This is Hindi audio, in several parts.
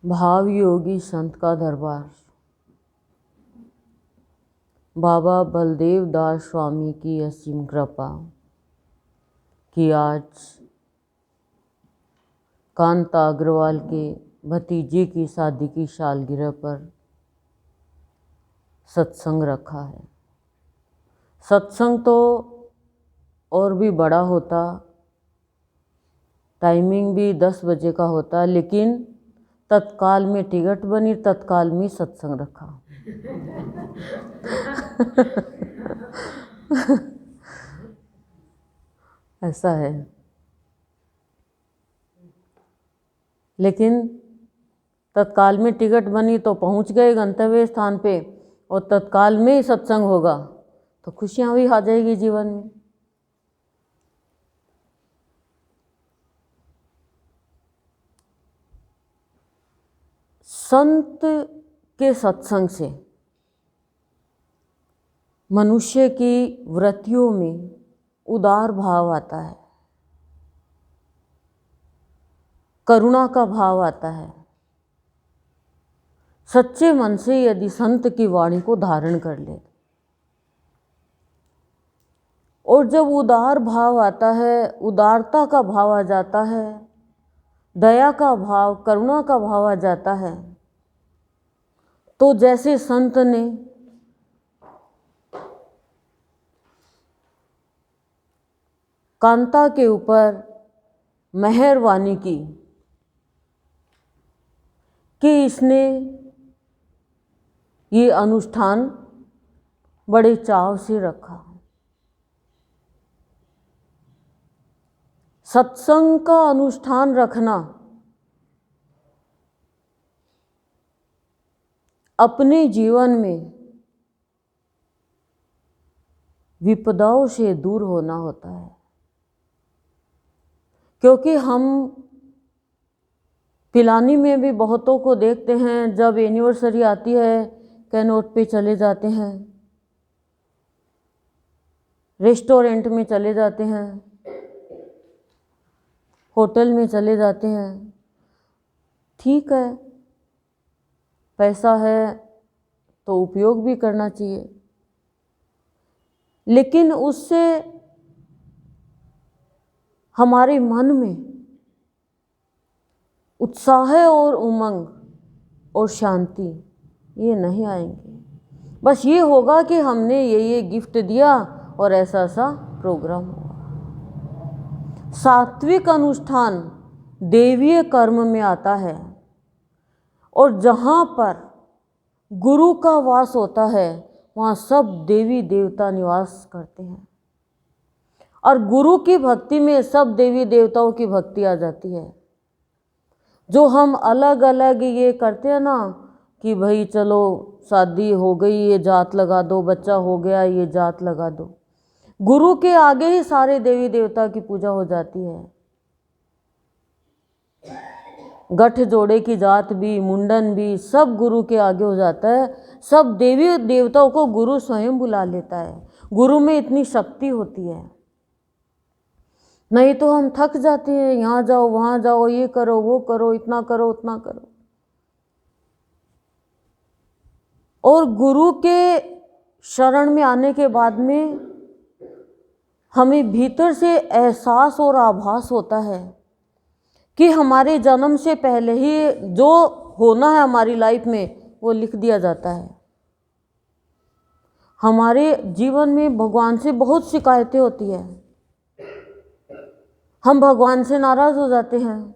भाव योगी संत का दरबार। बाबा बलदेव दास स्वामी की असीम कृपा कि आज कांता अग्रवाल के भतीजे की शादी की सालगिरह पर सत्संग रखा है। सत्संग तो और भी बड़ा होता, टाइमिंग भी 10 बजे का होता, लेकिन तत्काल में टिकट बनी, तत्काल में सत्संग रखा। ऐसा है, लेकिन तत्काल में टिकट बनी तो पहुंच गए गंतव्य स्थान पे, और तत्काल में ही सत्संग होगा तो खुशियां भी आ जाएगी जीवन में। संत के सत्संग से मनुष्य की वृत्तियों में उदार भाव आता है, करुणा का भाव आता है। सच्चे मन से यदि संत की वाणी को धारण कर ले, और जब उदार भाव आता है, उदारता का भाव आ जाता है, दया का भाव, करुणा का भाव आ जाता है, तो जैसे संत ने कांता के ऊपर मेहरबानी की कि इसने ये अनुष्ठान बड़े चाव से रखा। सत्संग का अनुष्ठान रखना अपने जीवन में विपदाओं से दूर होना होता है, क्योंकि हम पिलानी में भी बहुतों को देखते हैं, जब एनिवर्सरी आती है कैनोट पे चले जाते हैं, रेस्टोरेंट में चले जाते हैं, होटल में चले जाते हैं। ठीक है, पैसा है तो उपयोग भी करना चाहिए, लेकिन उससे हमारे मन में उत्साह और उमंग और शांति ये नहीं आएंगे। बस ये होगा कि हमने ये गिफ्ट दिया और ऐसा ऐसा प्रोग्राम हुआ। सात्विक अनुष्ठान देवीय कर्म में आता है, और जहाँ पर गुरु का वास होता है वहाँ सब देवी देवता निवास करते हैं, और गुरु की भक्ति में सब देवी देवताओं की भक्ति आ जाती है। जो हम अलग अलग ये करते हैं ना कि भाई चलो शादी हो गई ये जात लगा दो, बच्चा हो गया ये जात लगा दो, गुरु के आगे ही सारे देवी देवता की पूजा हो जाती है। गठ जोड़े की जात भी, मुंडन भी, सब गुरु के आगे हो जाता है। सब देवी देवताओं को गुरु स्वयं बुला लेता है। गुरु में इतनी शक्ति होती है। नहीं तो हम थक जाते हैं, यहाँ जाओ वहाँ जाओ, ये करो वो करो, इतना करो उतना करो। और गुरु के शरण में आने के बाद में हमें भीतर से एहसास और आभास होता है कि हमारे जन्म से पहले ही जो होना है हमारी लाइफ में वो लिख दिया जाता है। हमारे जीवन में भगवान से बहुत शिकायतें होती है, हम भगवान से नाराज हो जाते हैं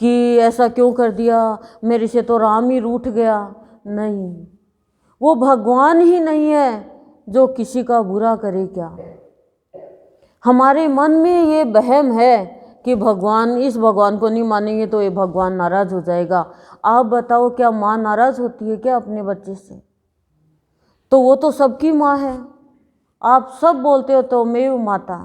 कि ऐसा क्यों कर दिया, मेरे से तो राम ही रूठ गया। नहीं, वो भगवान ही नहीं है जो किसी का बुरा करे क्या। हमारे मन में ये वहम है कि भगवान, इस भगवान को नहीं मानेंगे तो ये भगवान नाराज हो जाएगा। आप बताओ, क्या माँ नाराज होती है क्या अपने बच्चे से? तो वो तो सबकी माँ है। आप सब बोलते हो तो मैं माता,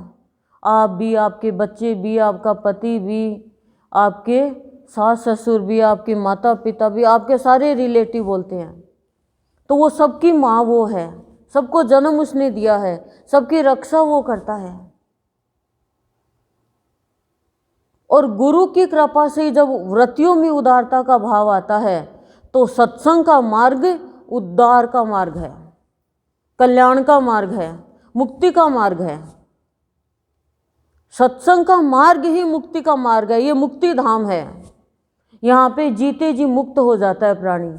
आप भी, आपके बच्चे भी, आपका पति भी, आपके सास ससुर भी, आपके माता पिता भी, आपके सारे रिलेटिव बोलते हैं। तो वो सबकी माँ वो है, सबको जन्म उसने दिया है, सबकी रक्षा वो करता है। और गुरु की कृपा से जब वृत्तियों में उदारता का भाव आता है तो सत्संग का मार्ग उद्धार का मार्ग है, कल्याण का मार्ग है, मुक्ति का मार्ग है। सत्संग का मार्ग ही मुक्ति का मार्ग है, ये मुक्ति धाम है। यहाँ पे जीते जी मुक्त हो जाता है प्राणी,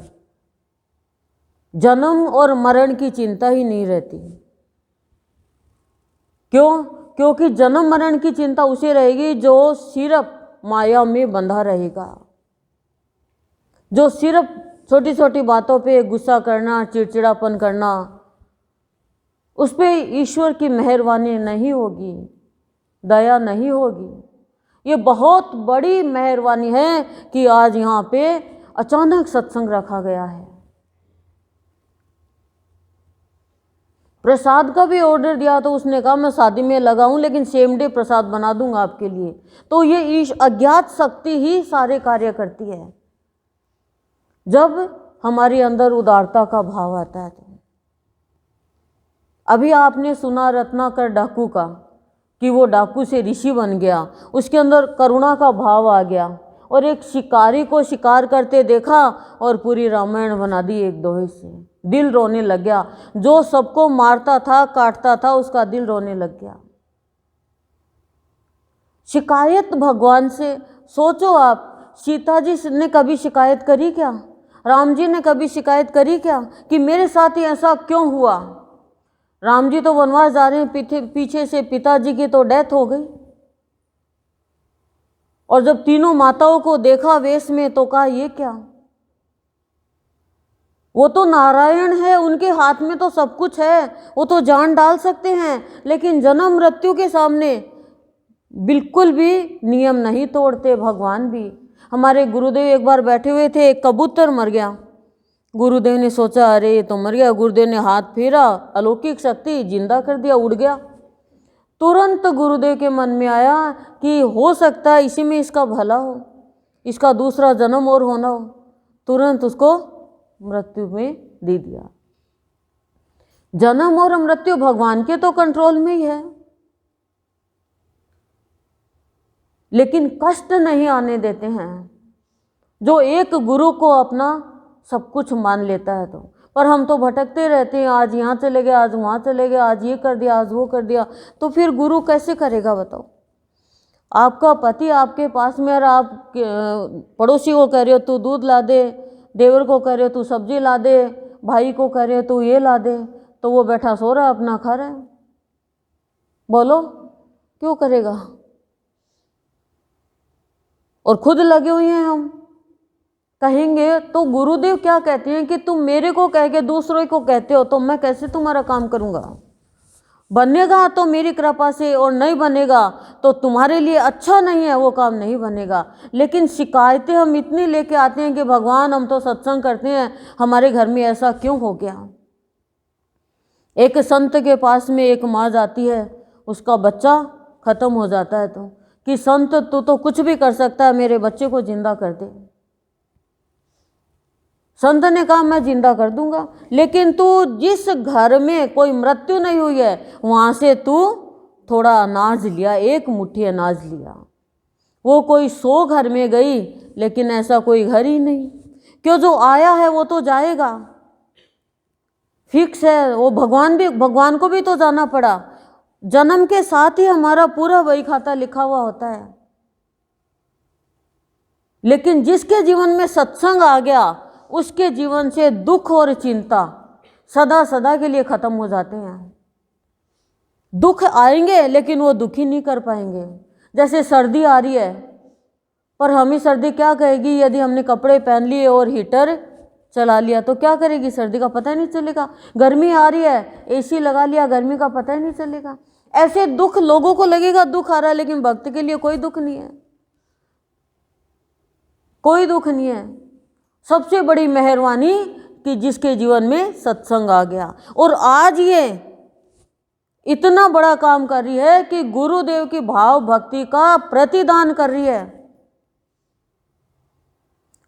जन्म और मरण की चिंता ही नहीं रहती। क्यों? क्योंकि जन्म मरण की चिंता उसे रहेगी जो सिर्फ माया में बंधा रहेगा, जो सिर्फ छोटी छोटी बातों पे गुस्सा करना, चिड़चिड़ापन करना, उस पे ईश्वर की मेहरबानी नहीं होगी, दया नहीं होगी। ये बहुत बड़ी मेहरबानी है कि आज यहाँ पे अचानक सत्संग रखा गया है। प्रसाद का भी ऑर्डर दिया तो उसने कहा मैं शादी में लगाऊं लेकिन सेम डे प्रसाद बना दूंगा आपके लिए। तो ये अज्ञात शक्ति ही सारे कार्य करती है जब हमारे अंदर उदारता का भाव आता है। तो अभी आपने सुना रत्नाकर डाकू का कि वो डाकू से ऋषि बन गया, उसके अंदर करुणा का भाव आ गया और एक शिकारी को शिकार करते देखा और पूरी रामायण बना दी एक दोहे से। दिल रोने लग गया, जो सबको मारता था काटता था उसका दिल रोने लग गया। शिकायत भगवान से, सोचो आप, सीता जी ने कभी शिकायत करी क्या? राम जी ने कभी शिकायत करी क्या कि मेरे साथ ही ऐसा क्यों हुआ? राम जी तो वनवास जा रहे हैं, पीछे से पिताजी की तो डेथ हो गई। और जब तीनों माताओं को देखा वेश में तो कहा ये क्या? वो तो नारायण है, उनके हाथ में तो सब कुछ है, वो तो जान डाल सकते हैं, लेकिन जन्म मृत्यु के सामने बिल्कुल भी नियम नहीं तोड़ते भगवान भी। हमारे गुरुदेव एक बार बैठे हुए थे, एक कबूतर मर गया। गुरुदेव ने सोचा अरे ये तो मर गया। गुरुदेव ने हाथ फेरा, अलौकिक शक्ति, जिंदा कर दिया, उड़ गया। तुरंत गुरुदेव के मन में आया कि हो सकता है इसी में इसका भला हो, इसका दूसरा जन्म और होना हो। तुरंत उसको मृत्यु में दे दिया। जन्म और मृत्यु भगवान के तो कंट्रोल में ही है, लेकिन कष्ट नहीं आने देते हैं जो एक गुरु को अपना सब कुछ मान लेता है। तो पर हम तो भटकते रहते हैं, आज यहाँ चले गए, आज वहाँ चले गए, आज ये कर दिया, आज वो कर दिया। तो फिर गुरु कैसे करेगा बताओ? आपका पति आपके पास में और आप पड़ोसी को कह रहे हो तू दूध ला दे, देवर को कह रहे हो तू सब्जी ला दे, भाई को कह रहे हो तू ये ला दे, तो वो बैठा सो रहा है, अपना खा रहा है। बोलो क्यों करेगा? और खुद लगे हुए हैं हम। कहेंगे तो गुरुदेव क्या कहते हैं कि तुम मेरे को कह के दूसरों को कहते हो, तो मैं कैसे तुम्हारा काम करूँगा? बनेगा तो मेरी कृपा से, और नहीं बनेगा तो तुम्हारे लिए अच्छा नहीं है, वो काम नहीं बनेगा। लेकिन शिकायतें हम इतनी लेके आते हैं कि भगवान हम तो सत्संग करते हैं, हमारे घर में ऐसा क्यों हो गया? एक संत के पास में एक माँ जाती है, उसका बच्चा खत्म हो जाता है तो कि संत तू तो कुछ भी कर सकता है, मेरे बच्चे को जिंदा कर दे। संत ने कहा मैं जिंदा कर दूंगा, लेकिन तू जिस घर में कोई मृत्यु नहीं हुई है वहां से तू थोड़ा अनाज लिया, एक मुट्ठी अनाज लिया। वो कोई 100 घर में गई, लेकिन ऐसा कोई घर ही नहीं। क्यों? जो आया है वो तो जाएगा, फिक्स है। वो भगवान को भी तो जाना पड़ा। जन्म के साथ ही हमारा पूरा बही खाता लिखा हुआ होता है। लेकिन जिसके जीवन में सत्संग आ गया उसके जीवन से दुख और चिंता सदा सदा के लिए खत्म हो जाते हैं। दुख आएंगे लेकिन वो दुखी नहीं कर पाएंगे। जैसे सर्दी आ रही है, पर हमें सर्दी क्या कहेगी? यदि हमने कपड़े पहन लिए और हीटर चला लिया तो क्या करेगी? सर्दी का पता ही नहीं चलेगा। गर्मी आ रही है, एसी लगा लिया, गर्मी का पता ही नहीं चलेगा। ऐसे दुख लोगों को लगेगा दुख आ रहा है, लेकिन भक्त के लिए कोई दुख नहीं है, कोई दुख नहीं है। सबसे बड़ी मेहरबानी कि जिसके जीवन में सत्संग आ गया। और आज ये इतना बड़ा काम कर रही है कि गुरुदेव की भाव भक्ति का प्रतिदान कर रही है।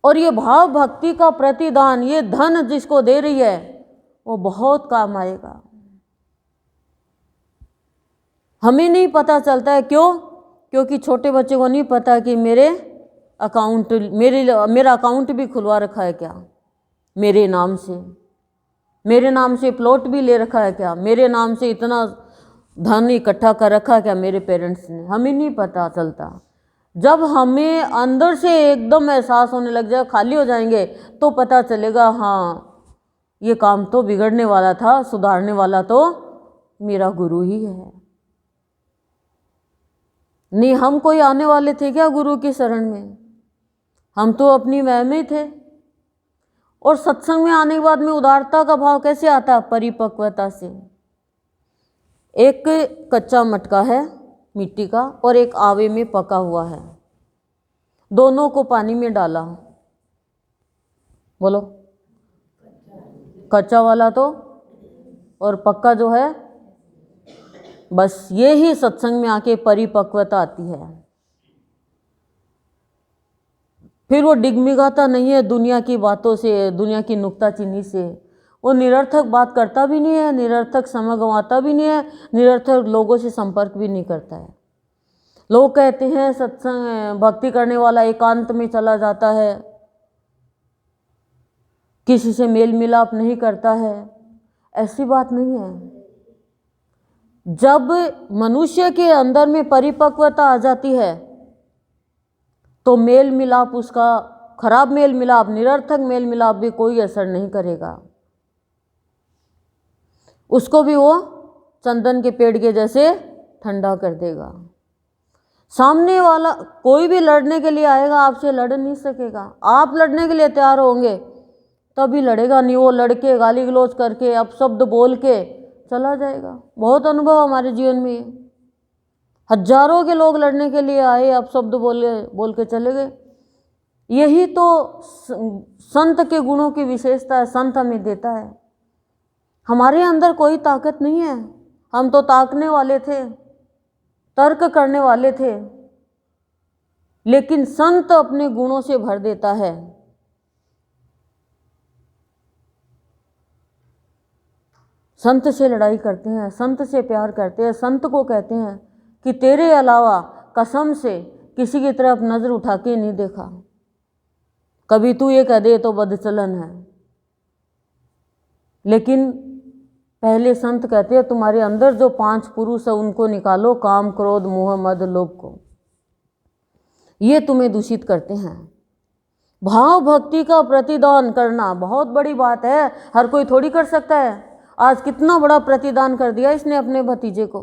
और ये भाव भक्ति का प्रतिदान, ये धन जिसको दे रही है वो बहुत काम आएगा। हमें नहीं पता चलता है। क्यों? क्योंकि छोटे बच्चे को नहीं पता कि मेरा अकाउंट भी खुलवा रखा है क्या, मेरे नाम से प्लॉट भी ले रखा है क्या, मेरे नाम से इतना धन इकट्ठा कर रखा है क्या मेरे पेरेंट्स ने। हमें नहीं पता चलता। जब हमें अंदर से एकदम एहसास होने लग जाए, खाली हो जाएंगे, तो पता चलेगा हाँ ये काम तो बिगड़ने वाला था, सुधारने वाला तो मेरा गुरु ही है। नहीं हम कोई आने वाले थे क्या गुरु की शरण में? हम तो अपनी वह में थे। और सत्संग में आने के बाद में उदारता का भाव कैसे आता? परिपक्वता से। एक कच्चा मटका है मिट्टी का और एक आवे में पका हुआ है, दोनों को पानी में डाला, बोलो कच्चा वाला तो और पक्का जो है, बस ये ही सत्संग में आके परिपक्वता आती है। फिर वो डिगमिगाता नहीं है दुनिया की बातों से, दुनिया की नुक्ताचीनी से। वो निरर्थक बात करता भी नहीं है, निरर्थक समय गंवाता भी नहीं है, निरर्थक लोगों से संपर्क भी नहीं करता है। लोग कहते हैं सत्संग भक्ति करने वाला एकांत में चला जाता है, किसी से मेल मिलाप नहीं करता है। ऐसी बात नहीं है। जब मनुष्य के अंदर में परिपक्वता आ जाती है तो मेल मिलाप, उसका खराब मेल मिलाप, निरर्थक मेल मिलाप भी कोई असर नहीं करेगा। उसको भी वो चंदन के पेड़ के जैसे ठंडा कर देगा। सामने वाला कोई भी लड़ने के लिए आएगा, आपसे लड़ नहीं सकेगा। आप लड़ने के लिए तैयार होंगे तभी लड़ेगा, नहीं वो लड़के गाली गलौज करके अपशब्द बोल के चला जाएगा। बहुत अनुभव हमारे जीवन में, हजारों के लोग लड़ने के लिए आए, अपशब्द बोल के चले गए। यही तो संत के गुणों की विशेषता है, संत हमें देता है। हमारे अंदर कोई ताकत नहीं है, हम तो ताकने वाले थे, तर्क करने वाले थे, लेकिन संत अपने गुणों से भर देता है। संत से लड़ाई करते हैं, संत से प्यार करते हैं, संत को कहते हैं कि तेरे अलावा कसम से किसी की तरफ नजर उठा के नहीं देखा, कभी तू ये कह दे तो बदचलन है। लेकिन पहले संत कहते हैं तुम्हारे अंदर जो 5 पुरुष है उनको निकालो, काम क्रोध मोह मद लोभ को, ये तुम्हें दूषित करते हैं। भाव भक्ति का प्रतिदान करना बहुत बड़ी बात है, हर कोई थोड़ी कर सकता है। आज कितना बड़ा प्रतिदान कर दिया इसने अपने भतीजे को,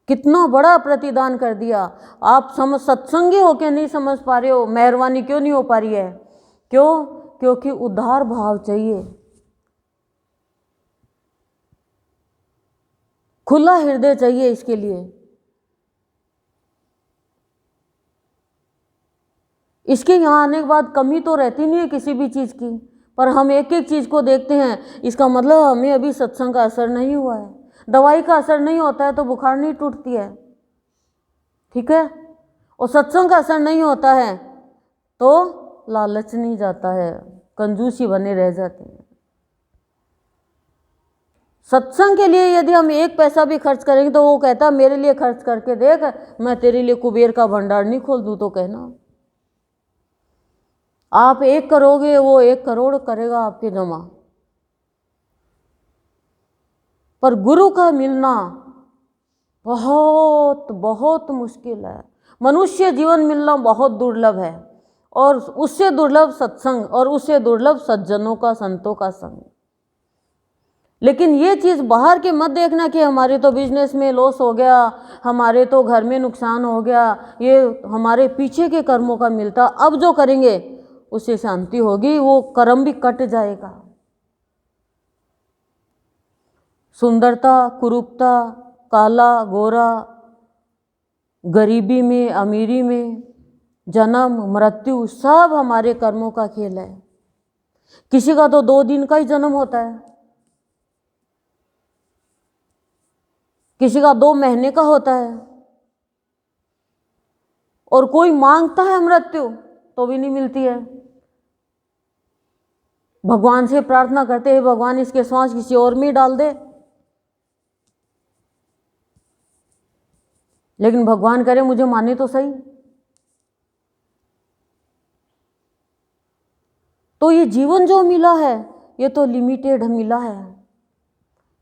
कितना बड़ा प्रतिदान कर दिया। आप सत्संगी होके नहीं समझ पा रहे हो, मेहरबानी क्यों नहीं हो पा रही है? क्यों? क्योंकि उदार भाव चाहिए, खुला हृदय चाहिए इसके लिए। इसके यहाँ आने के बाद कमी तो रहती नहीं है किसी भी चीज़ की, पर हम एक एक चीज़ को देखते हैं, इसका मतलब हमें अभी सत्संग का असर नहीं हुआ है। दवाई का असर नहीं होता है तो बुखार नहीं टूटती है, ठीक है? और सत्संग का असर नहीं होता है तो लालच नहीं जाता है, कंजूसी बने रह जाते हैं। सत्संग के लिए यदि हम 1 पैसा भी खर्च करेंगे तो वो कहता मेरे लिए खर्च करके देख, मैं तेरे लिए कुबेर का भंडार नहीं खोल दूँ तो कहना। आप 1 करोगे, वो 1 करोड़ करेगा आपके जमा। पर गुरु का मिलना बहुत बहुत मुश्किल है। मनुष्य जीवन मिलना बहुत दुर्लभ है, और उससे दुर्लभ सत्संग, और उससे दुर्लभ सज्जनों का, संतों का संग। लेकिन ये चीज़ बाहर के मत देखना कि हमारे तो बिजनेस में लॉस हो गया, हमारे तो घर में नुकसान हो गया, ये हमारे पीछे के कर्मों का मिलता। अब जो करेंगे उससे शांति होगी, वो कर्म भी कट जाएगा। सुंदरता, कुरूपता, काला गोरा, गरीबी में अमीरी में, जन्म मृत्यु, सब हमारे कर्मों का खेल है। किसी का तो 2 दिन का ही जन्म होता है, किसी का 2 महीने का होता है, और कोई मांगता है मृत्यु तो भी नहीं मिलती है। भगवान से प्रार्थना करते हैं भगवान इसके श्वास किसी और में डाल दे, लेकिन भगवान करे मुझे माने तो सही। तो ये जीवन जो मिला है ये तो लिमिटेड मिला है,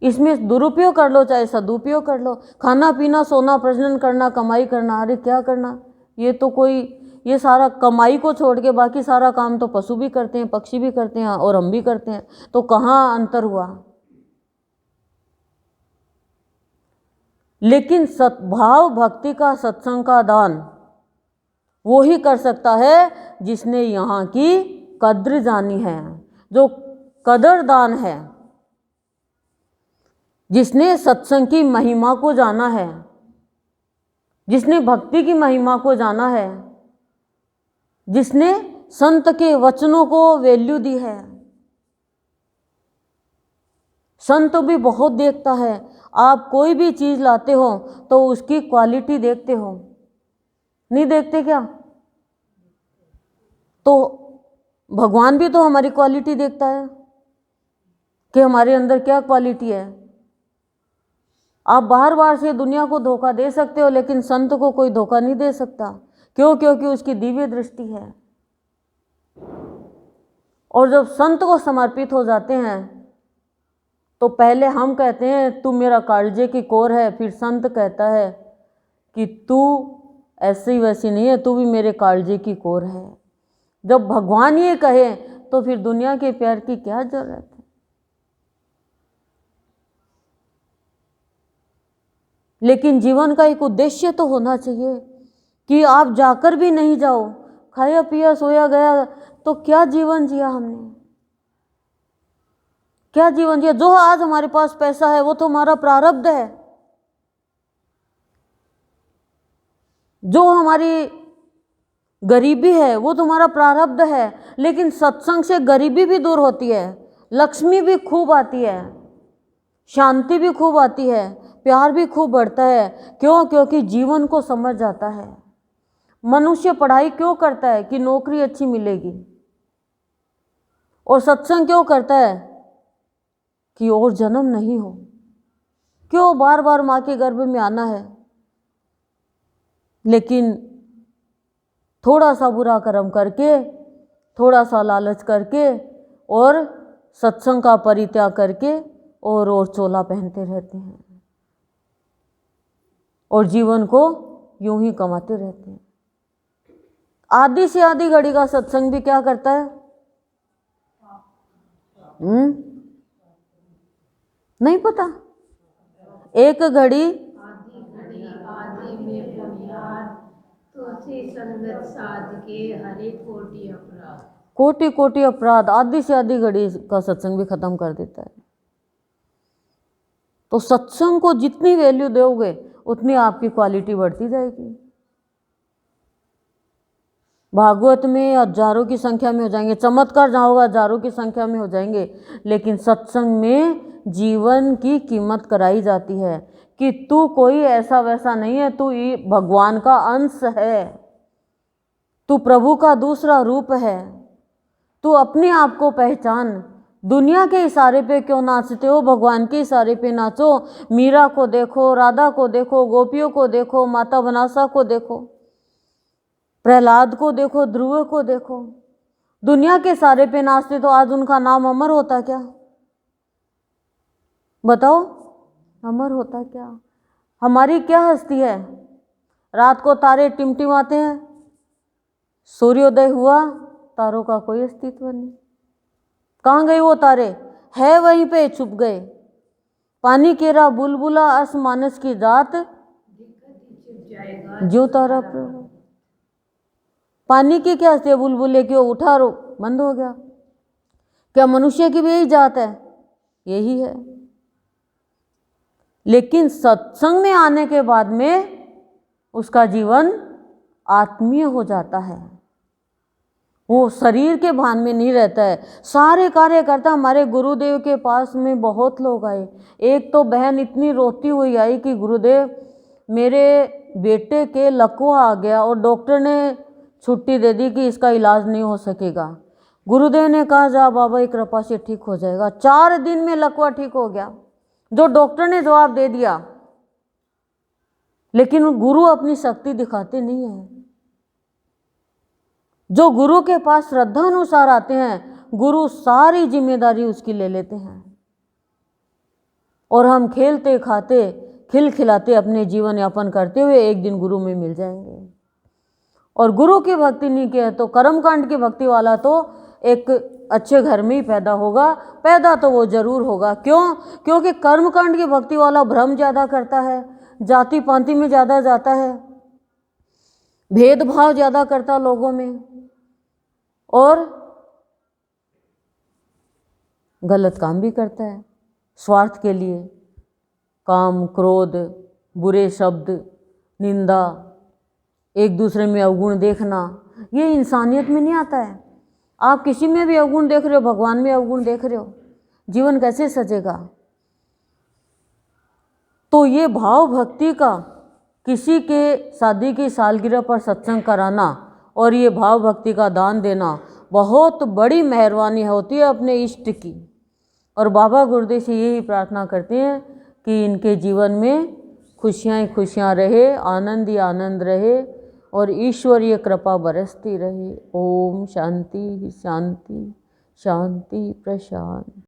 इसमें दुरुपयोग कर लो चाहे सदुपयोग कर लो। खाना पीना सोना प्रजनन करना कमाई करना, अरे क्या करना, ये तो कोई, ये सारा कमाई को छोड़ के बाकी सारा काम तो पशु भी करते हैं, पक्षी भी करते हैं और हम भी करते हैं, तो कहाँ अंतर हुआ। लेकिन सद्भाव भक्ति का सत्संग का दान वो ही कर सकता है जिसने यहाँ की कद्र जानी है, जो कदरदान है, जिसने सत्संग की महिमा को जाना है, जिसने भक्ति की महिमा को जाना है, जिसने संत के वचनों को वैल्यू दी है। संत भी बहुत देखता है, आप कोई भी चीज़ लाते हो तो उसकी क्वालिटी देखते हो, नहीं देखते क्या? तो भगवान भी तो हमारी क्वालिटी देखता है कि हमारे अंदर क्या क्वालिटी है। आप बार बार से दुनिया को धोखा दे सकते हो लेकिन संत को कोई धोखा नहीं दे सकता। क्यों? क्योंकि उसकी दिव्य दृष्टि है। और जब संत को समर्पित हो जाते हैं तो पहले हम कहते हैं तू मेरा कालजे की कोर है, फिर संत कहता है कि तू ऐसी वैसी नहीं है, तू भी मेरे कालजे की कोर है। जब भगवान ये कहे तो फिर दुनिया के प्यार की क्या जरूरत है। लेकिन जीवन का एक उद्देश्य तो होना चाहिए कि आप जाकर भी नहीं जाओ, खाया पिया सोया गया तो क्या जीवन जिया हमने, क्या जीवन जिया। जो आज हमारे पास पैसा है वो तो हमारा प्रारब्ध है, जो हमारी गरीबी है वो तुम्हारा प्रारब्ध है। लेकिन सत्संग से गरीबी भी दूर होती है, लक्ष्मी भी खूब आती है, शांति भी खूब आती है, प्यार भी खूब बढ़ता है। क्यों? क्योंकि जीवन को समझ जाता है। मनुष्य पढ़ाई क्यों करता है? कि नौकरी अच्छी मिलेगी। और सत्संग क्यों करता है? कि और जन्म नहीं हो। क्यों बार बार माँ के गर्भ में आना है? लेकिन थोड़ा सा बुरा कर्म करके, थोड़ा सा लालच करके और सत्संग का परित्याग करके और चोला पहनते रहते हैं और जीवन को यूं ही कमाते रहते हैं। आधी से आधी घड़ी का सत्संग भी क्या करता है? नहीं पता। एक घड़ी आदि में बुनियाद तुलसी संगत साध के हरे कोटि अपराध, कोटि कोटि अपराध, आधी से आधी घड़ी का सत्संग भी खत्म कर देता है। तो सत्संग को जितनी वैल्यू दोगे उतनी आपकी क्वालिटी बढ़ती जाएगी। भागवत में हजारों की संख्या में हो जाएंगे, चमत्कार जहाँ होगा हजारों की संख्या में हो जाएंगे, लेकिन सत्संग में जीवन की कीमत कराई जाती है कि तू कोई ऐसा वैसा नहीं है, तू भगवान का अंश है, तू प्रभु का दूसरा रूप है, तू अपने आप को पहचान। दुनिया के इशारे पे क्यों नाचते हो? भगवान के इशारे पे नाचो। मीरा को देखो, राधा को देखो, गोपियों को देखो, माता बनासा को देखो, प्रहलाद को देखो, ध्रुव को देखो। दुनिया के इशारे पे नाचते तो आज उनका नाम अमर होता क्या? बताओ, अमर होता क्या? हमारी क्या हस्ती है? रात को तारे टिमटिमाते हैं, सूर्योदय हुआ, तारों का कोई अस्तित्व नहीं। कहाँ गए वो तारे? है वहीं पे, छुप गए। पानी केरा बुलबुला अस मानस की जात, जो तारा प्रभु। पानी की क्या हस्ती है? बुलबुले की उठा रो बंद हो गया। क्या मनुष्य की भी यही जात है? यही है। लेकिन सत्संग में आने के बाद में उसका जीवन आत्मीय हो जाता है, वो शरीर के भान में नहीं रहता है। सारे कार्य करता। हमारे गुरुदेव के पास में बहुत लोग आए। एक तो बहन इतनी रोती हुई आई कि गुरुदेव मेरे बेटे के लकवा आ गया और डॉक्टर ने छुट्टी दे दी कि इसका इलाज नहीं हो सकेगा। गुरुदेव ने कहा जा बाबा की कृपा से ठीक हो जाएगा। 4 दिन में लकवा ठीक हो गया, जो डॉक्टर ने जवाब दे दिया। लेकिन गुरु अपनी शक्ति दिखाते नहीं है। जो गुरु के पास श्रद्धा अनुसार आते हैं, गुरु सारी जिम्मेदारी उसकी ले लेते हैं और हम खेलते खाते खिलखिलाते अपने जीवन यापन करते हुए एक दिन गुरु में मिल जाएंगे। और गुरु की भक्ति नहीं किया तो कर्मकांड की भक्ति वाला तो एक अच्छे घर में ही पैदा होगा, पैदा तो वो जरूर होगा। क्यों? क्योंकि कर्मकांड की भक्ति वाला भ्रम ज़्यादा करता है, जाति पांति में ज़्यादा जाता है, भेदभाव ज़्यादा करता लोगों में और गलत काम भी करता है स्वार्थ के लिए। काम, क्रोध, बुरे शब्द, निंदा, एक दूसरे में अवगुण देखना, ये इंसानियत में नहीं आता है। आप किसी में भी अवगुण देख रहे हो, भगवान में अवगुण देख रहे हो, जीवन कैसे सजेगा? तो ये भाव भक्ति का किसी के शादी की सालगिरह पर सत्संग कराना और ये भाव भक्ति का दान देना बहुत बड़ी मेहरबानी होती है अपने इष्ट की। और बाबा गुरुदेव से यही प्रार्थना करते हैं कि इनके जीवन में खुशियाँ ही खुशियाँ रहे, आनंद ही आनंद रहे और ईश्वरीय कृपा बरसती रहे। ओम शांति शांति शांति प्रशांति।